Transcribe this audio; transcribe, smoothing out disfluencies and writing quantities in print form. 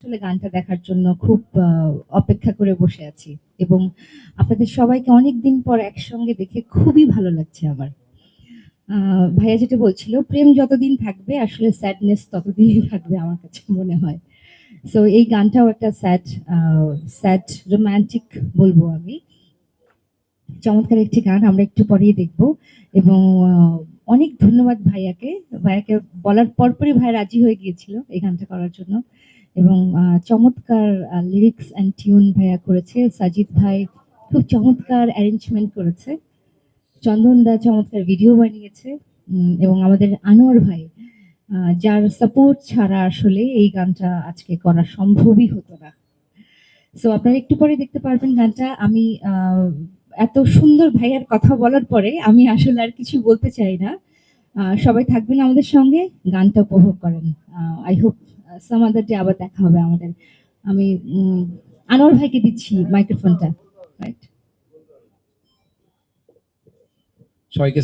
আসলে গানটা দেখার জন্য খুব অপেক্ষা করে বসে আছি এবং আপনাদের সবাইকে অনেকদিন পর একসঙ্গে দেখে খুবই ভালো লাগছে আমার। ভাইয়া যেটা বলছিল, প্রেম যতদিন থাকবে আসলে স্যাডনেস ততদিনই থাকবে আমার কাছে মনে হয়। সো এই গানটাও একটা স্যাড রোমান্টিক বলবো আমি। চমৎকার একটি গান, আমরা একটু পরেই দেখব এবং অনেক ধন্যবাদ ভাইয়াকে। ভাইয়াকে বলার পরপরই ভাইয়া রাজি হয়ে গিয়েছিল এই গানটা করার জন্য এবং চমৎকার লিরিক্স অ্যান্ড টিউন ভাইয়া করেছে। সাজিদ ভাই খুব চমৎকার অ্যারেঞ্জমেন্ট করেছে। চন্দন দা চমৎকার ভিডিও বানিয়েছে এবং আমাদের আনোয়ার ভাই, যার সাপোর্ট ছাড়া আসলে এই গানটা আজকে করা সম্ভবই হতো না। সো আপনারা একটু পরে দেখতে পারবেন গানটা। আমি এত সুন্দর ভাইয়ার কথা বলার পরে আমি আসলে আর কিছু বলতে চাই না। সবাই থাকবেন আমাদের সঙ্গে, গানটা উপভোগ করেন। I hope some other day আবার দেখা হবে আমাদের। আমি আনোয়ার ভাইকে দিচ্ছি মাইক্রোফোনটা। রাইট। সবাইকে